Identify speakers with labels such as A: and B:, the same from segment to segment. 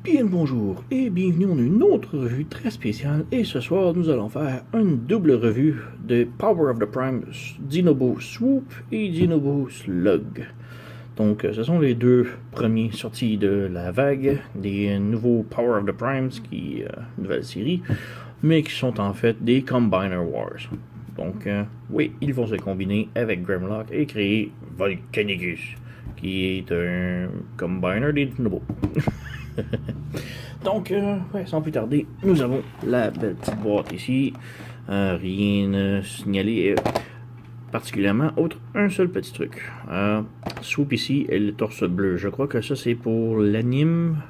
A: Bien le bonjour et bienvenue dans une autre revue très spéciale et ce soir nous allons faire une double revue de Power of the Primes Dinobo Swoop et Dinobo Slug. Donc ce sont les deux premiers sortis de la vague des nouveaux Power of the Primes qui nouvelle série, mais qui sont en fait des Combiner Wars. Donc oui, ils vont se combiner avec Grimlock et créer Volcanicus, qui est un Combiner des Dinobos. Donc, ouais, sans plus tarder, nous avons la belle petite boîte ici. Rien signalé particulièrement, autre un seul petit truc. Swoop ici et le torse bleu. Je crois que ça c'est pour l'anime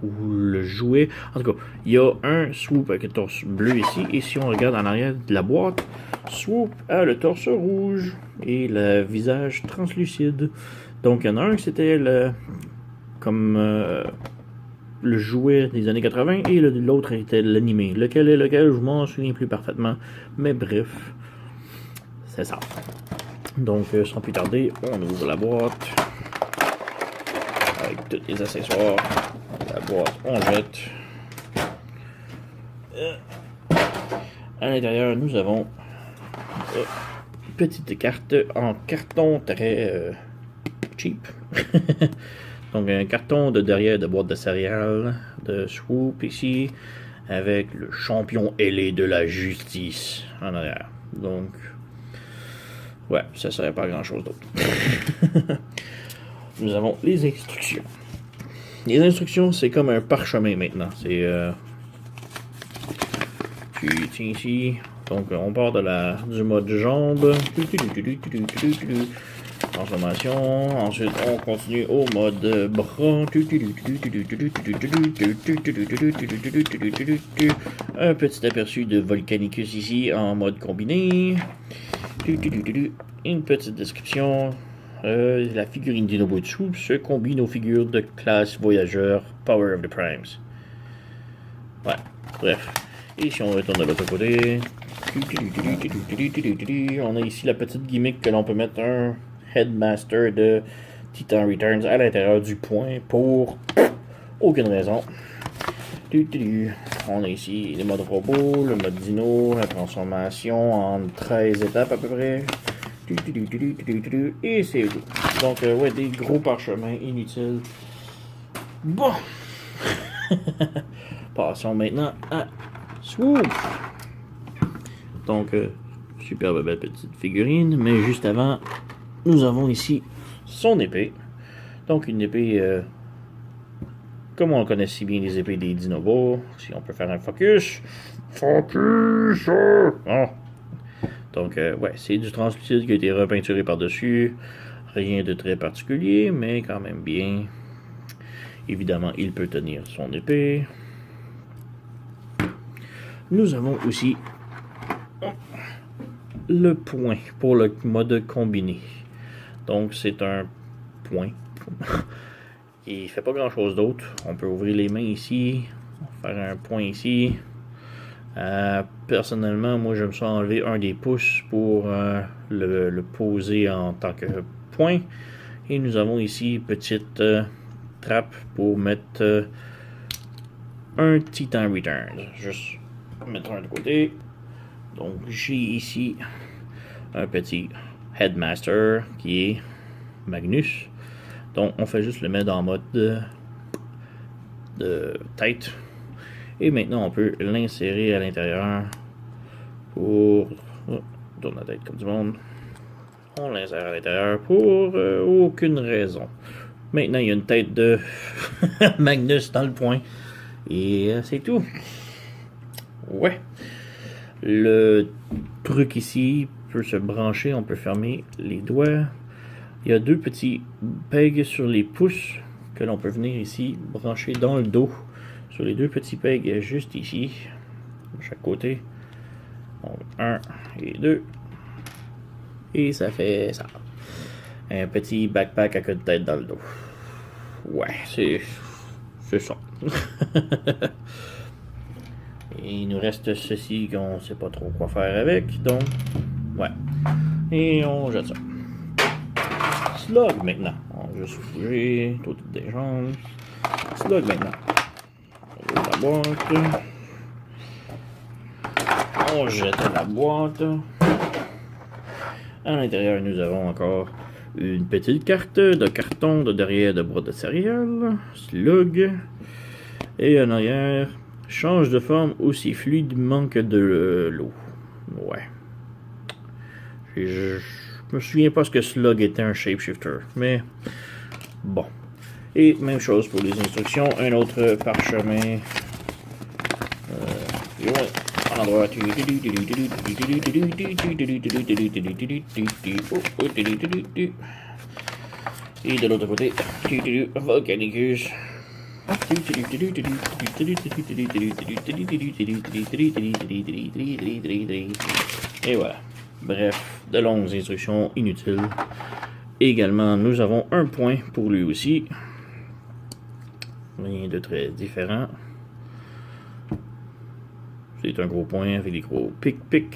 A: ou le jouet. En tout cas, il y a un Swoop avec le torse bleu ici. Et si on regarde en arrière de la boîte, Swoop a le torse rouge et le visage translucide. Donc, il y en a un qui c'était comme le jouet des années 80 et l'autre était l'animé. Lequel est lequel, je m'en souviens plus parfaitement. Mais bref, c'est ça. Donc, sans plus tarder, on ouvre la boîte avec tous les accessoires. La boîte, on jette. À l'intérieur, nous avons une petite carte en carton très cheap. Donc un carton de derrière de boîte de céréales de Swoop ici, avec le champion ailé de la justice en arrière. Donc, ouais, ça serait pas grand chose d'autre. Nous avons les instructions. Les instructions, c'est comme un parchemin maintenant. C'est tu tiens ici. Donc on part du mode jambe. Transformation. Ensuite, on continue au mode bras. Un petit aperçu de Volcanicus ici en mode combiné. Une petite description. La figurine Dinobo de Swoop se combine aux figures de classe voyageur Power of the Primes. Ouais, bref. Et si on retourne de l'autre côté, on a ici la petite gimmick que l'on peut mettre un Headmaster de Titan Returns à l'intérieur du point pour aucune raison. On a ici les modes robot, le mode dino, la transformation en 13 étapes à peu près. Et c'est tout. Donc, ouais, des gros parchemins inutiles. Bon. Passons maintenant à Swoop. Donc, superbe belle petite figurine. Mais juste avant, nous avons ici son épée. Donc, une épée, comme on connaît si bien les épées des Dinobos. Si on peut faire un focus. Focus! Oh. Donc, ouais, c'est du translucide qui a été repeinturé par-dessus. Rien de très particulier, mais quand même bien. Évidemment, il peut tenir son épée. Nous avons aussi le point pour le mode combiné. Donc, c'est un point. Il ne fait pas grand-chose d'autre. On peut ouvrir les mains ici. Faire un point ici. Personnellement, moi, je me suis enlevé un des pouces pour le poser en tant que point. Et nous avons ici petite trappe pour mettre un Titan Returns. Juste mettre un de côté. Donc, j'ai ici un petit Headmaster qui est Magnus. Donc, on fait juste le mettre en mode de tête. Et maintenant, on peut l'insérer à l'intérieur pour... tourne la tête comme du monde. On l'insère à l'intérieur pour aucune raison. Maintenant, il y a une tête de Magnus dans le point. Et c'est tout. Ouais. Le truc ici peut se brancher. On peut fermer les doigts. Il y a deux petits pegs sur les pouces que l'on peut venir ici brancher dans le dos. Sur les deux petits pegs juste ici, de chaque côté. Donc, 1 et 2. Et ça fait ça. Un petit backpack à queue de tête dans le dos. Ouais, c'est ça. Et il nous reste ceci qu'on ne sait pas trop quoi faire avec. Donc, ouais. Et on jette ça. Slug maintenant. On va juste bouger, tout des jambes. Slug maintenant. On ouvre la boîte. On jette la boîte. À l'intérieur, nous avons encore une petite carte de carton de derrière de boîte de céréales. Slug. Et en arrière, change de forme aussi fluidement que de l'eau. Ouais. Je me souviens pas ce que Slug était un shapeshifter, mais bon. Et même chose pour les instructions, un autre parchemin. En endroit. Et de l'autre côté, Volcanicus. Et voilà. Bref, de longues instructions inutiles. Également, nous avons un point pour lui aussi. Rien de très différent. C'est un gros point avec des gros pic-pic.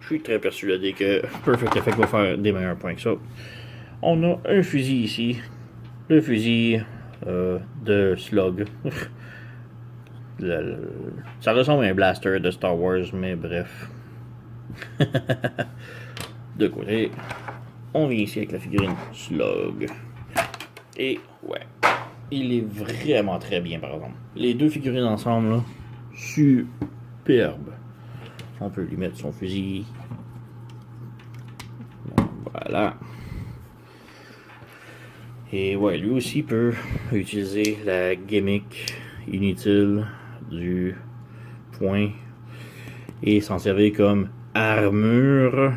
A: Je suis très persuadé que Perfect Effect va faire des meilleurs points que ça. On a un fusil ici. Le fusil de Slug. Ça ressemble à un blaster de Star Wars, mais bref. De côté, on vient ici avec la figurine Slug. Et ouais, il est vraiment très bien par exemple. Les deux figurines ensemble, là, superbe. On peut lui mettre son fusil. Bon, voilà. Et ouais, lui aussi peut utiliser la gimmick inutile du point et s'en servir comme armure.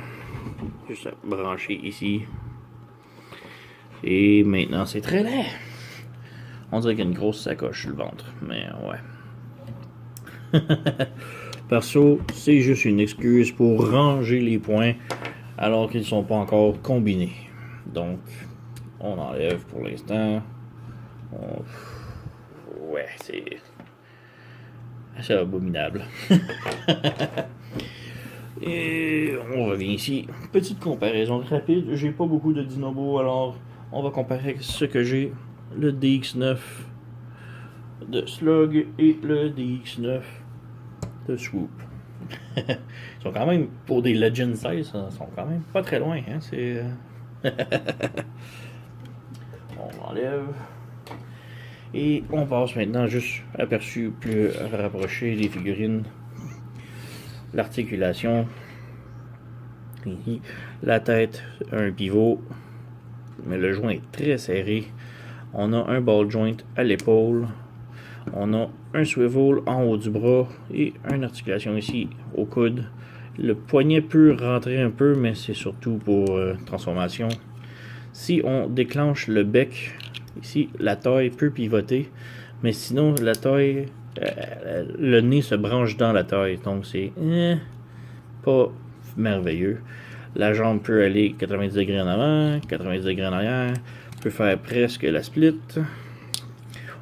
A: Juste à brancher ici. Et maintenant, c'est très laid. On dirait qu'il y a une grosse sacoche sur le ventre, mais ouais. Perso, c'est juste une excuse pour ranger les points alors qu'ils ne sont pas encore combinés. Donc, on enlève pour l'instant. Ouais, c'est abominable. Et on revient ici. Petite comparaison rapide. J'ai pas beaucoup de Dinobo, alors on va comparer ce que j'ai. Le DX9 de Slug et le DX9 de Swoop. Ils sont quand même, pour des Legend size, ils sont quand même pas très loin. Hein? C'est... on enlève. Et on passe maintenant juste aperçu plus rapproché des figurines. L'articulation. La tête, un pivot. Mais le joint est très serré. On a un ball joint à l'épaule. On a un swivel en haut du bras et une articulation ici au coude. Le poignet peut rentrer un peu, mais c'est surtout pour transformation. Si on déclenche le bec, ici, la taille peut pivoter, mais sinon, la taille, le nez se branche dans la taille, donc c'est pas merveilleux. La jambe peut aller 90 degrés en avant, 90 degrés en arrière, peut faire presque la split.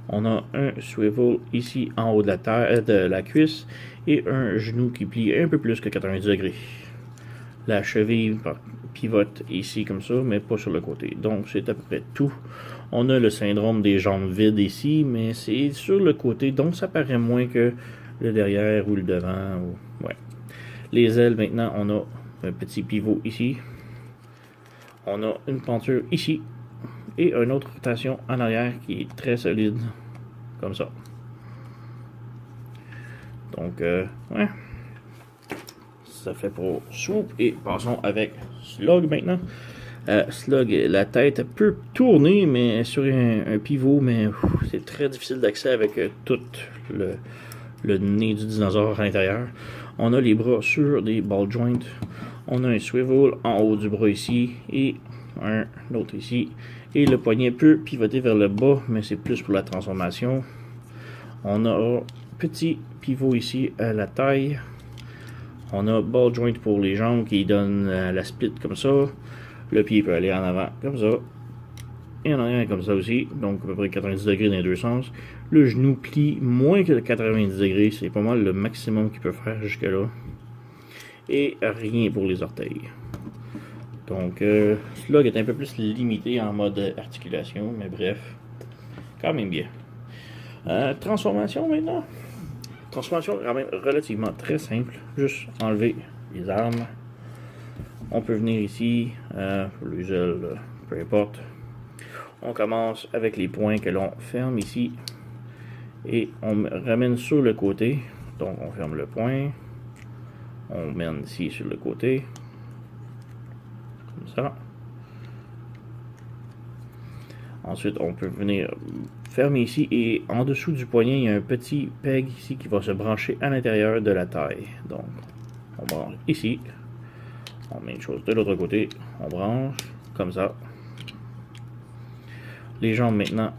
A: On a un swivel ici en haut de la cuisse et un genou qui plie un peu plus que 90 degrés. La cheville pivote ici comme ça, mais pas sur le côté. Donc c'est à peu près tout. On a le syndrome des jambes vides ici, mais c'est sur le côté, donc ça paraît moins que le derrière ou le devant. Ouais. Les ailes maintenant, on a un petit pivot ici. On a une penture ici. Et une autre rotation en arrière qui est très solide. Comme ça. Donc, ouais. Ça fait pour Swoop. Et passons avec Slug maintenant. Slug, la tête peut tourner mais sur un pivot, mais c'est très difficile d'accès avec tout le nez du dinosaure à l'intérieur. On a les bras sur des ball joints. On a un swivel en haut du bras ici et un autre ici. Et le poignet peut pivoter vers le bas, mais c'est plus pour la transformation. On a un petit pivot ici à la taille. On a ball joint pour les jambes qui donne la split comme ça. Le pied peut aller en avant comme ça. Et en arrière comme ça aussi. Donc à peu près 90 degrés dans les deux sens. Le genou plie moins que 90 degrés. C'est pas mal le maximum qu'il peut faire jusque là. Et rien pour les orteils. Donc Slug est un peu plus limité en mode articulation. Mais bref. quand même bien. Transformation maintenant. Transformation quand même relativement très simple. Juste enlever les armes. On peut venir ici, les ailes, peu importe. On commence avec les points que l'on ferme ici. Et on ramène sur le côté. Donc on ferme le point. On mène ici sur le côté. Comme ça. Ensuite, on peut venir fermer ici. Et en dessous du poignet, il y a un petit peg ici qui va se brancher à l'intérieur de la taille. Donc, on branche ici. On met une chose de l'autre côté. On branche comme ça. Les jambes maintenant,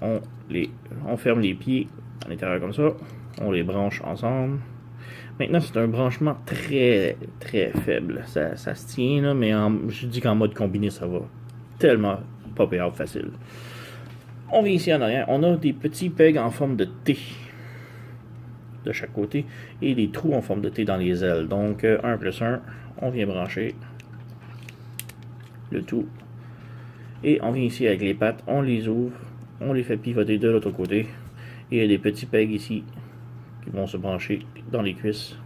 A: on ferme les pieds à l'intérieur comme ça. On les branche ensemble. Maintenant, c'est un branchement très, très faible. Ça se tient, là, mais je dis qu'en mode combiné, ça va tellement pop-out facile. On vient ici en arrière. On a des petits pegs en forme de T de chaque côté et des trous en forme de T dans les ailes. Donc, 1 plus 1, on vient brancher le tout. Et on vient ici avec les pattes, on les ouvre, on les fait pivoter de l'autre côté. Et il y a des petits pegs ici qui vont se brancher dans les cuisses.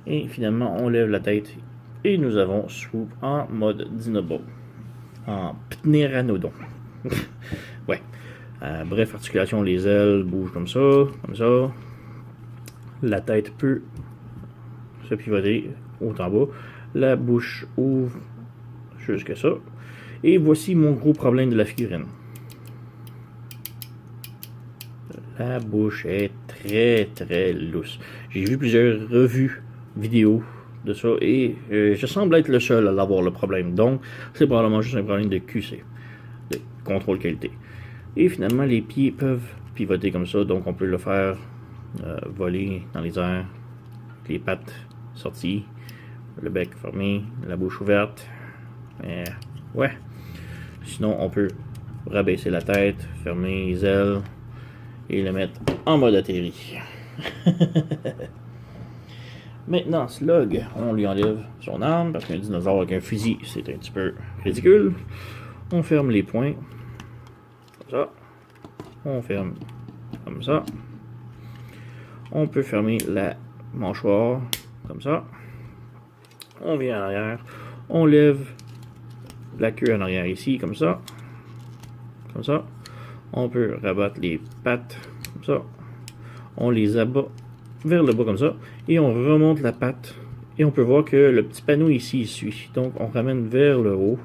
A: Et finalement, on lève la tête et nous avons Swoop en mode Dinobo. En Pteranodon. Ouais. Bref, articulation, les ailes bougent comme ça, comme ça. La tête peut se pivoter haut en bas. La bouche ouvre jusque ça. Et voici mon gros problème de la figurine. La bouche est très très lousse. J'ai vu plusieurs revues vidéo de ça et je semble être le seul à avoir le problème. Donc, c'est probablement juste un problème de QC, de contrôle qualité. Et finalement, les pieds peuvent pivoter comme ça, donc on peut le faire voler dans les airs, les pattes sorties, le bec fermé, la bouche ouverte. Ouais. Sinon, on peut rabaisser la tête, fermer les ailes et le mettre en mode atterri. Maintenant, Slug, on lui enlève son arme parce qu'un dinosaure avec un fusil, c'est un petit peu ridicule. On ferme les poings, comme ça. On ferme comme ça. On peut fermer la mâchoire, comme ça. On vient en arrière, on lève la queue en arrière ici, comme ça. Comme ça. On peut rabattre les pattes, comme ça. On les abat vers le bas, comme ça. Et on remonte la patte. Et on peut voir que le petit panneau ici, il suit. Donc, on ramène vers le haut.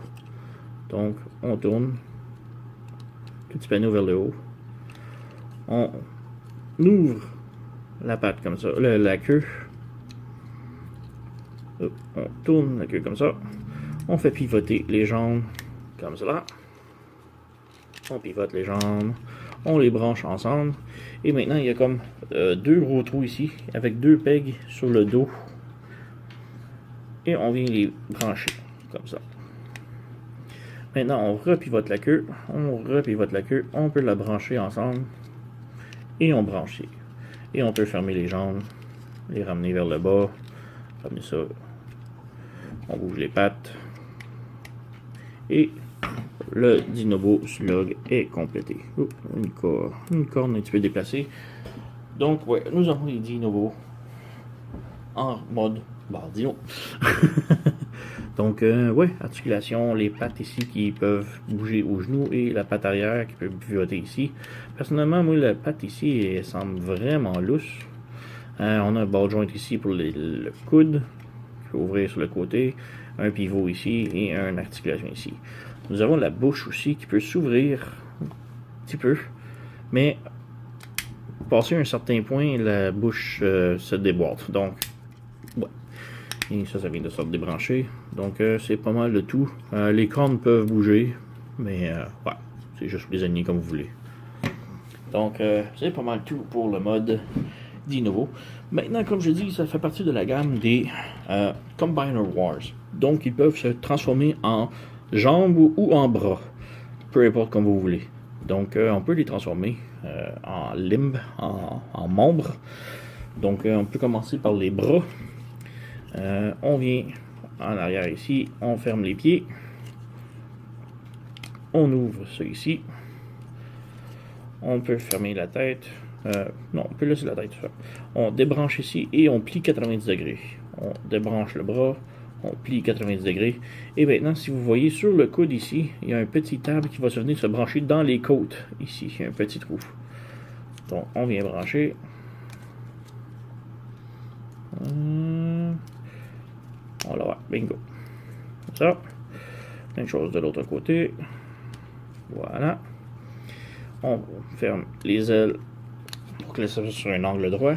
A: Donc, on tourne. Petit panneau vers le haut. On ouvre la patte comme ça. La queue. On tourne la queue comme ça. On fait pivoter les jambes comme cela. On pivote les jambes. On les branche ensemble. Et maintenant, il y a comme deux gros trous ici avec deux pegs sur le dos. Et on vient les brancher comme ça. Maintenant, on repivote la queue. On repivote la queue. On peut la brancher ensemble. Et on branche ici. Et on peut fermer les jambes. Les ramener vers le bas. Ramener ça. On bouge les pattes. Et le Dinobo Slug est complété. Une corne un petit peu déplacée. Donc, ouais, nous avons les Dinobos en mode Dino. Donc, ouais, articulation, les pattes ici qui peuvent bouger aux genoux et la patte arrière qui peut pivoter ici. Personnellement, moi, la patte ici, elle semble vraiment lousse. On a un ball joint ici pour le coude, qui peut ouvrir sur le côté, un pivot ici et une articulation ici. Nous avons la bouche aussi qui peut s'ouvrir un petit peu, mais passé un certain point, la bouche se déboîte. Donc, ouais. Et ça vient de se débrancher. Donc, c'est pas mal de tout. Les cornes peuvent bouger, mais ouais, c'est juste les alignés comme vous voulez. Donc, c'est pas mal tout pour le mode Dino. Maintenant, comme je dis, ça fait partie de la gamme des Combiner Wars. Donc, ils peuvent se transformer en jambes ou en bras, peu importe comme vous voulez. Donc, on peut les transformer en limbes, en membres. Donc, on peut commencer par les bras. On vient en arrière ici, on ferme les pieds. On ouvre ça ici. On peut fermer la tête. Non, on peut laisser la tête. On débranche ici et on plie 90 degrés. On débranche le bras, on plie 90 degrés. Et maintenant, si vous voyez sur le coude ici, il y a un petit câble qui va venir se brancher dans les côtes. Ici, il y a un petit trou. Donc, on vient brancher. On la voit, bingo. Ça. Même chose de l'autre côté. Voilà. On ferme les ailes pour que ça soit sur un angle droit.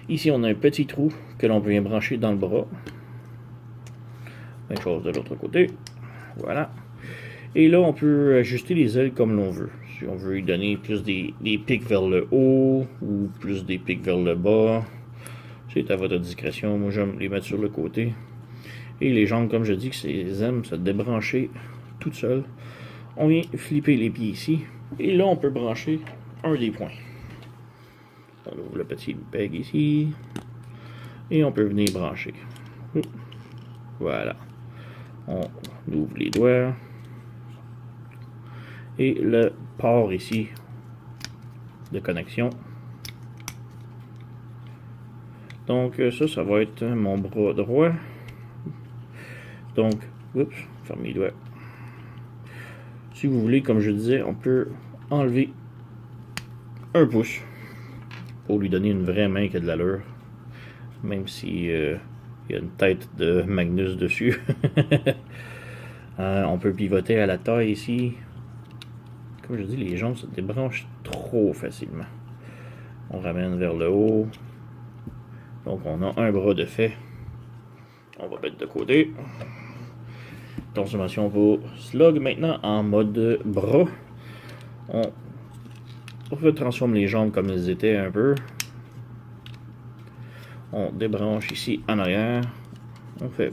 A: Ici, on a un petit trou que l'on vient brancher dans le bras. Même chose de l'autre côté. Voilà. Et là, on peut ajuster les ailes comme l'on veut. Si on veut lui donner plus des pics vers le haut ou plus des pics vers le bas, c'est à votre discrétion. Moi, j'aime les mettre sur le côté. Et les jambes, comme je dis, que elles aiment se débrancher toutes seules. On vient flipper les pieds ici. Et là, on peut brancher un des points. On ouvre le petit peg ici. Et on peut venir brancher. Voilà. On ouvre les doigts. Et le port ici de connexion. Donc ça va être mon bras droit. Donc, oups, ferme les doigts. Si vous voulez, comme je disais, on peut enlever un pouce pour lui donner une vraie main qui a de l'allure. Même si il y a une tête de Magnus dessus. On peut pivoter à la taille ici. Comme je dis, les jambes se débranchent trop facilement. On ramène vers le haut. Donc on a un bras de fait. On va mettre de côté. Transformation pour Slug. Maintenant en mode bras. On retransforme les jambes comme elles étaient un peu. On débranche ici en arrière. On fait...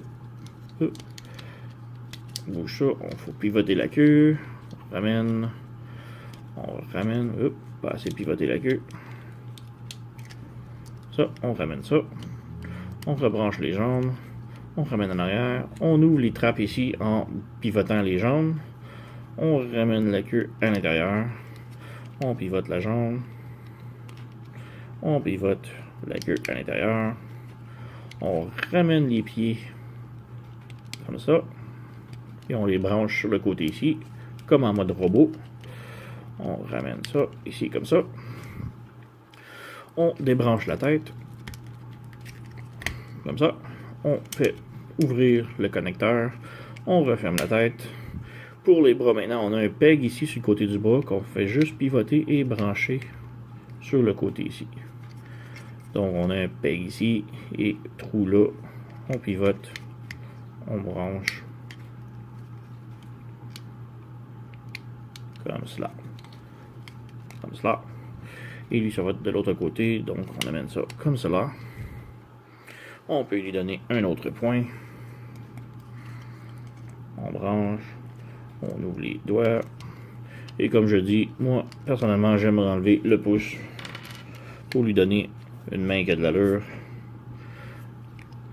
A: bouge ça. On faut pivoter la queue. On ramène. On ramène. Pas assez pivoter la queue. Ça, on ramène ça. On rebranche les jambes. On ramène en arrière. On ouvre les trappes ici en pivotant les jambes. On ramène la queue à l'intérieur. On pivote la jambe. On pivote la queue à l'intérieur. On ramène les pieds comme ça. Et on les branche sur le côté ici, comme en mode robot. On ramène ça ici comme ça. On débranche la tête. Comme ça. On fait ouvrir le connecteur. On referme la tête. Pour les bras maintenant, on a un peg ici sur le côté du bras qu'on fait juste pivoter et brancher sur le côté ici. Donc on a un peg ici et trou là. On pivote. On branche. Comme cela. Comme cela. Et lui, ça va être de l'autre côté. Donc, on amène ça comme cela. On peut lui donner un autre point. On branche. On ouvre les doigts. Et comme je dis, moi, personnellement, j'aime enlever le pouce pour lui donner une main qui a de l'allure.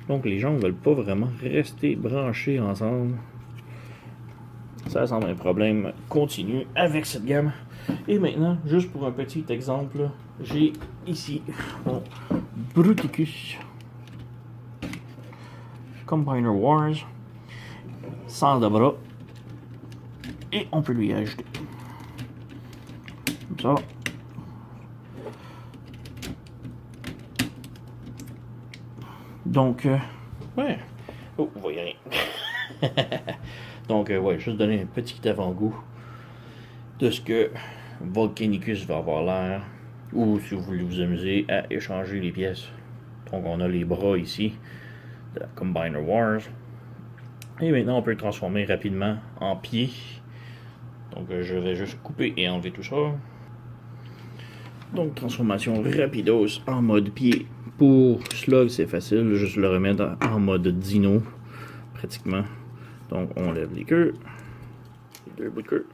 A: Donc, les jambes ne veulent pas vraiment rester branchées ensemble. Ça semble un problème continu avec cette gamme. Et maintenant, juste pour un petit exemple, j'ai ici mon Bruticus Combiner Wars sans de bras. Et on peut lui ajouter comme ça. Donc, ouais. Oh, vous voyez rien. Donc, ouais, juste donner un petit avant-goût de ce que Volcanicus va avoir l'air, ou si vous voulez vous amuser à échanger les pièces. Donc, on a les bras ici de la Combiner Wars. Et maintenant, on peut le transformer rapidement en pied. Donc, je vais juste couper et enlever tout ça. Donc, transformation rapidos en mode pied. Pour Slug, c'est facile, juste le remettre en mode dino, pratiquement. Donc, on lève les queues, les deux bouts de queue.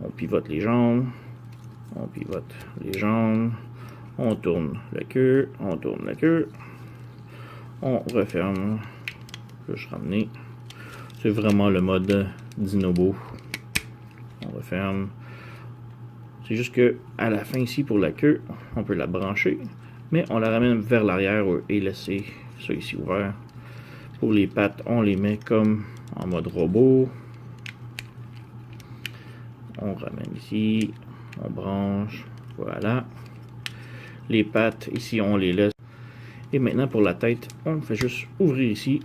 A: On pivote les jambes, on pivote les jambes, on tourne la queue, on tourne la queue, on referme, juste ramener. C'est vraiment le mode Dinobo. On referme. C'est juste que à la fin ici, pour la queue, on peut la brancher, mais on la ramène vers l'arrière et laisser ça ici ouvert. Pour les pattes, on les met comme en mode robot. On ramène ici, on branche, voilà. Les pattes, ici, on les laisse. Et maintenant, pour la tête, on fait juste ouvrir ici.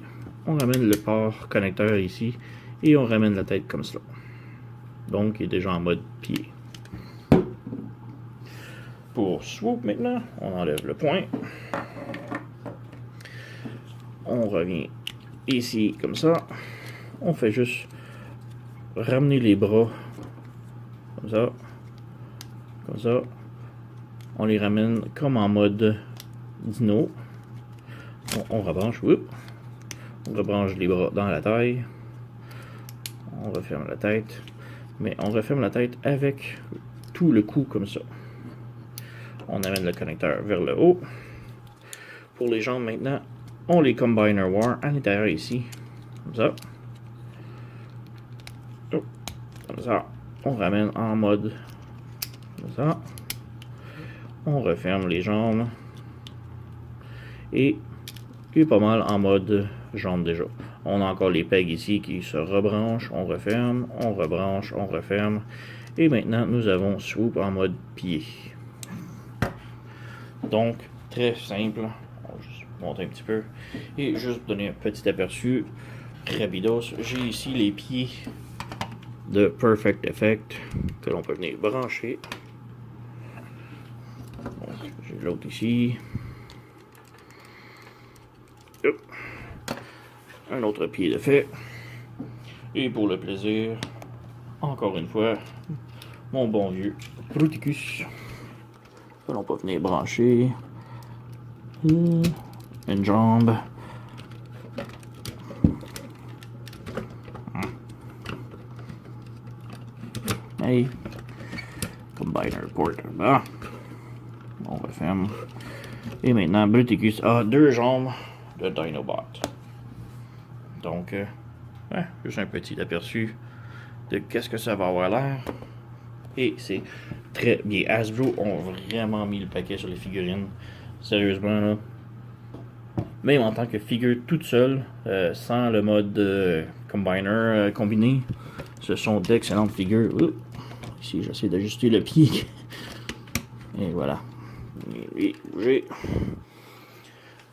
A: On ramène le port connecteur ici. Et on ramène la tête comme cela. Donc, il est déjà en mode pied. Pour swoop maintenant, on enlève le point. On revient ici comme ça. On fait juste ramener les bras comme ça. Comme ça. On les ramène comme en mode dino. On rebranche. On rebranche les bras dans la taille. On referme la tête. Mais on referme la tête avec tout le cou comme ça. On amène le connecteur vers le haut. Pour les jambes maintenant, on les combiner war à l'intérieur ici. Comme ça. Comme ça. On ramène en mode comme ça. On referme les jambes. Et pas mal en mode jambes déjà. On a encore les pegs ici qui se rebranchent. On referme, on rebranche, on referme. Et maintenant, nous avons swoop en mode pied. Donc, très simple. On va juste monter un petit peu. Et juste donner un petit aperçu rapidos. J'ai ici les pieds de Perfect Effect que l'on peut venir brancher. Donc, j'ai l'autre ici. Hop. Un autre pied de fait. Et pour le plaisir, encore une fois, mon bon vieux Bruticus. Que l'on peut venir brancher. Une jambe. Allez. Combiner port. Bah. On referme. Et maintenant, Bruticus a 2 jambes de Dinobot. Donc, juste un petit aperçu de qu'est-ce que ça va avoir l'air. Et c'est très bien. Hasbro ont vraiment mis le paquet sur les figurines. Sérieusement, là. Même en tant que figure toute seule, sans le mode combiner combiné, ce sont d'excellentes figures. Ici, j'essaie d'ajuster le pied. Et voilà. Et bouger.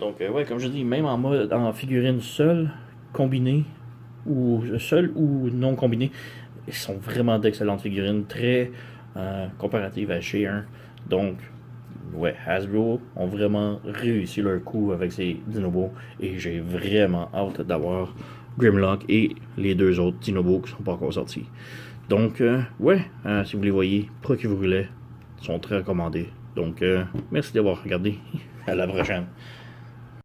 A: Donc, ouais, comme je dis, même en figurine seule, combinée, ou seule ou non combinée, ils sont vraiment d'excellentes figurines, très comparatives à She-1. Donc, ouais, Hasbro ont vraiment réussi leur coup avec ces Dinobots, et j'ai vraiment hâte d'avoir Grimlock et les 2 autres Dinobots qui sont pas encore sortis. Donc, ouais, si vous les voyez, procurez-vous-les, ils sont très recommandés. Donc, merci d'avoir regardé. À la prochaine.